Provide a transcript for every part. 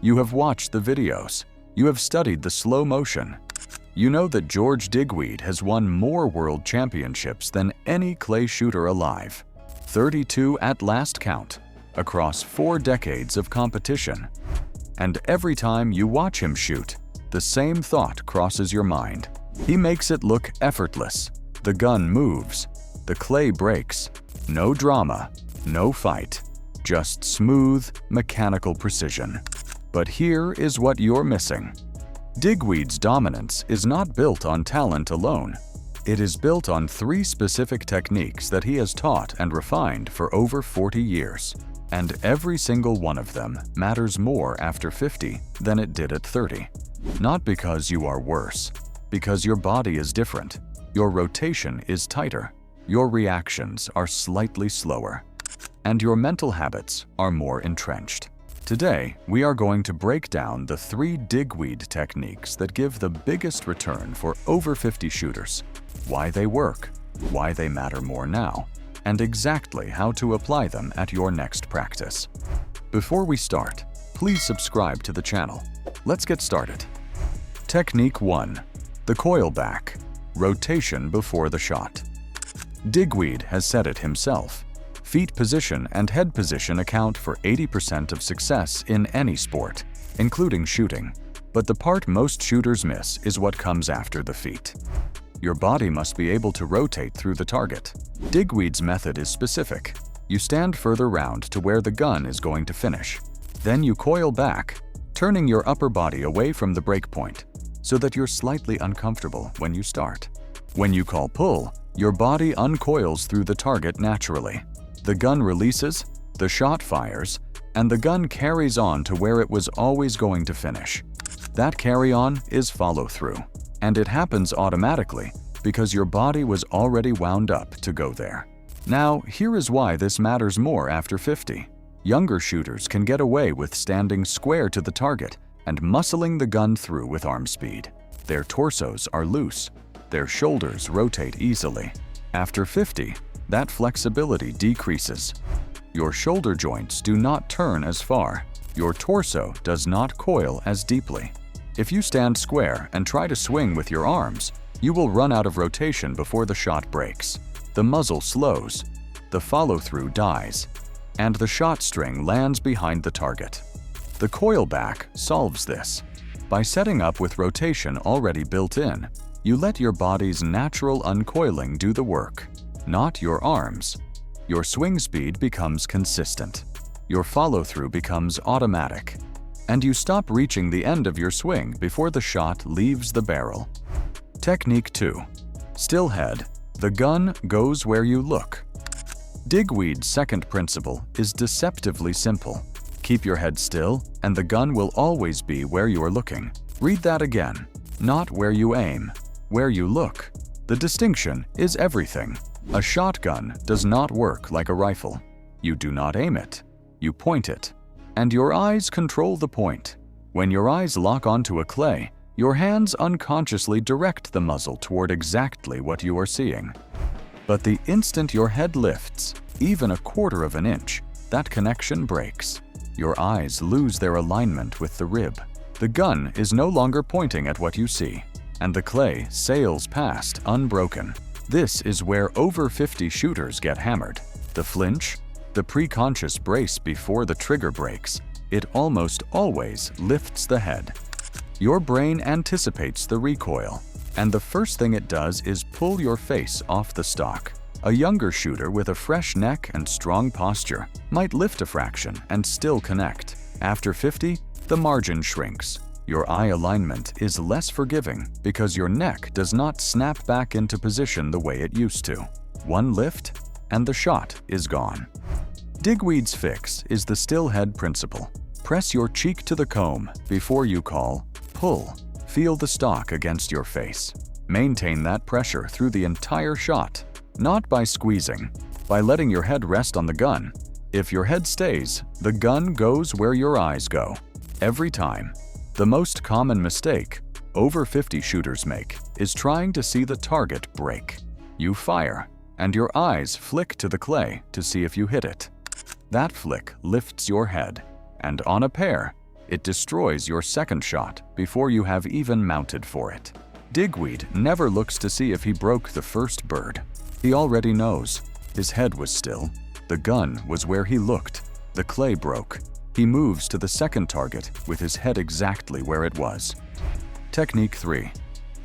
You have watched the videos. You have studied the slow motion. You know that George Digweed has won more world championships than any clay shooter alive. 32 at last count, across 4 decades of competition. And every time you watch him shoot, the same thought crosses your mind. He makes it look effortless. The gun moves. The clay breaks. No drama, no fight. Just smooth, mechanical precision. But here is what you're missing. Digweed's dominance is not built on talent alone. It is built on 3 specific techniques that he has taught and refined for over 40 years. And every single one of them matters more after 50 than it did at 30. Not because you are worse, because your body is different. Your rotation is tighter. Your reactions are slightly slower. And your mental habits are more entrenched. Today, we are going to break down the 3 Digweed techniques that give the biggest return for over 50 shooters, why they work, why they matter more now, and exactly how to apply them at your next practice. Before we start, please subscribe to the channel. Let's get started. Technique 1. The Coil-Back, rotation before the shot. Digweed has said it himself. Feet position and head position account for 80% of success in any sport, including shooting. But the part most shooters miss is what comes after the feet. Your body must be able to rotate through the target. Digweed's method is specific. You stand further round to where the gun is going to finish. Then you coil back, turning your upper body away from the break point, so that you're slightly uncomfortable when you start. When you call pull, your body uncoils through the target naturally. The gun releases, the shot fires, and the gun carries on to where it was always going to finish. That carry-on is follow-through, and it happens automatically because your body was already wound up to go there. Now, here is why this matters more after 50. Younger shooters can get away with standing square to the target and muscling the gun through with arm speed. Their torsos are loose. Their shoulders rotate easily. After 50, that flexibility decreases. Your shoulder joints do not turn as far. Your torso does not coil as deeply. If you stand square and try to swing with your arms, you will run out of rotation before the shot breaks. The muzzle slows, the follow-through dies, and the shot string lands behind the target. The Coil-Back solves this. By setting up with rotation already built in, you let your body's natural uncoiling do the work, not your arms. Your swing speed becomes consistent. Your follow-through becomes automatic. And you stop reaching the end of your swing before the shot leaves the barrel. Technique 2. Still head. The gun goes where you look. Digweed's second principle is deceptively simple. Keep your head still, and the gun will always be where you are looking. Read that again. Not where you aim, where you look. The distinction is everything. A shotgun does not work like a rifle. You do not aim it. You point it. And your eyes control the point. When your eyes lock onto a clay, your hands unconsciously direct the muzzle toward exactly what you are seeing. But the instant your head lifts, even a quarter of an inch, that connection breaks. Your eyes lose their alignment with the rib. The gun is no longer pointing at what you see, and the clay sails past unbroken. This is where over 50 shooters get hammered. The flinch, the preconscious brace before the trigger breaks, it almost always lifts the head. Your brain anticipates the recoil, and the first thing it does is pull your face off the stock. A younger shooter with a fresh neck and strong posture might lift a fraction and still connect. After 50, the margin shrinks. Your eye alignment is less forgiving because your neck does not snap back into position the way it used to. One lift, and the shot is gone. Digweed's fix is the still head principle. Press your cheek to the comb before you call pull. Feel the stock against your face. Maintain that pressure through the entire shot, not by squeezing, by letting your head rest on the gun. If your head stays, the gun goes where your eyes go. Every time. The most common mistake over 50 shooters make is trying to see the target break. You fire, and your eyes flick to the clay to see if you hit it. That flick lifts your head, and on a pair, It destroys your second shot before you have even mounted for it. Digweed never looks to see if he broke the first bird. He already knows. His head was still. The gun was where he looked. The clay broke. He moves to the second target with his head exactly where it was. Technique 3.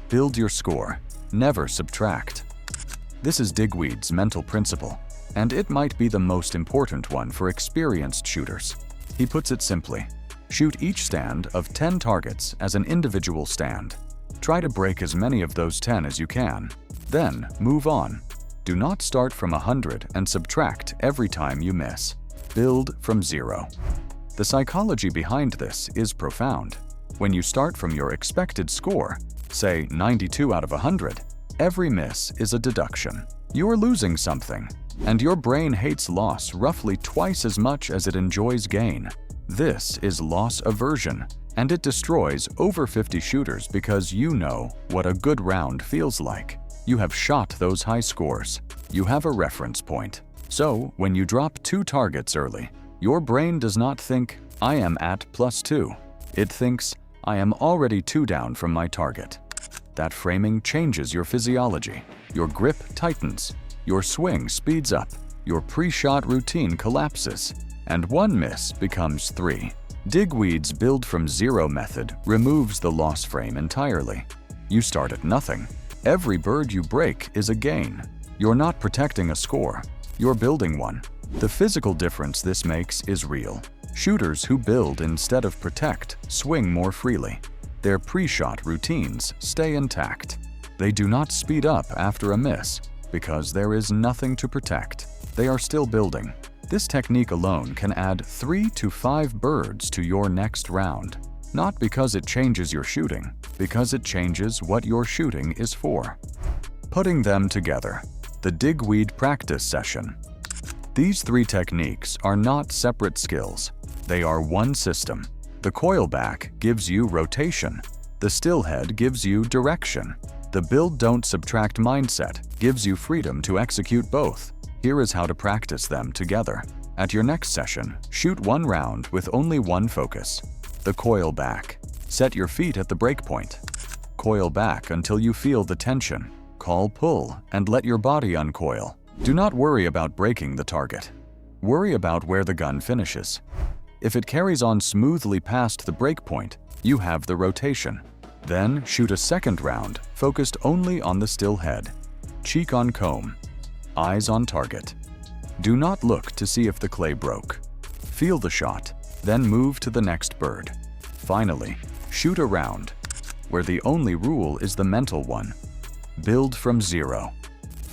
Build your score. Never subtract. This is Digweed's mental principle, and it might be the most important one for experienced shooters. He puts it simply: shoot each stand of 10 targets as an individual stand. Try to break as many of those 10 as you can. Then move on. Do not start from 100 and subtract every time you miss. Build from 0. The psychology behind this is profound. When you start from your expected score, say 92 out of 100, every miss is a deduction. You're losing something, and your brain hates loss roughly twice as much as it enjoys gain. This is loss aversion, and it destroys over 50 shooters because you know what a good round feels like. You have shot those high scores. You have a reference point. So, when you drop 2 targets early, your brain does not think, "I am at +2." It thinks, "I am already 2 down from my target." That framing changes your physiology. Your grip tightens. Your swing speeds up. Your pre-shot routine collapses. And 1 miss becomes 3. Digweed's build from 0 method removes the loss frame entirely. You start at nothing. Every bird you break is a gain. You're not protecting a score. You're building one. The physical difference this makes is real. Shooters who build instead of protect swing more freely. Their pre-shot routines stay intact. They do not speed up after a miss because there is nothing to protect. They are still building. This technique alone can add 3 to 5 birds to your next round. Not because it changes your shooting, because it changes what your shooting is for. Putting them together. The Digweed practice session. These 3 techniques are not separate skills. They are one system. The Coil-Back gives you rotation. The Stillhead gives you direction. The build don't subtract mindset gives you freedom to execute both. Here is how to practice them together. At your next session, shoot 1 round with only one focus. The Coil-Back. Set your feet at the breakpoint. Coil back until you feel the tension. Call pull and let your body uncoil. Do not worry about breaking the target. Worry about where the gun finishes. If it carries on smoothly past the breakpoint, you have the rotation. Then shoot a second round focused only on the still head. Cheek on comb. Eyes on target. Do not look to see if the clay broke. Feel the shot, then move to the next bird. Finally, shoot a round, where the only rule is the mental one. Build from 0.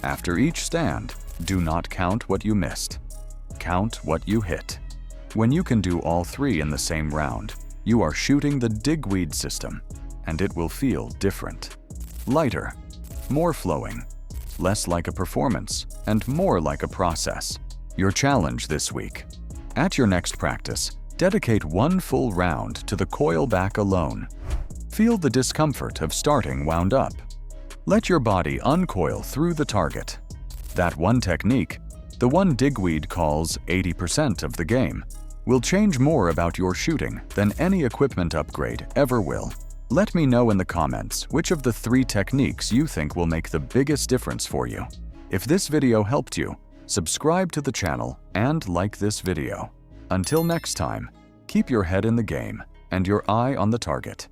After each stand, do not count what you missed. Count what you hit. When you can do all 3 in the same round, you are shooting the Digweed system, and it will feel different. Lighter, more flowing, less like a performance, and more like a process. Your challenge this week. At your next practice, dedicate 1 full round to the Coil-Back alone. Feel the discomfort of starting wound up. Let your body uncoil through the target. That one technique, the one Digweed calls 80% of the game, will change more about your shooting than any equipment upgrade ever will. Let me know in the comments which of the 3 techniques you think will make the biggest difference for you. If this video helped you, subscribe to the channel and like this video. Until next time, keep your head in the game and your eye on the target.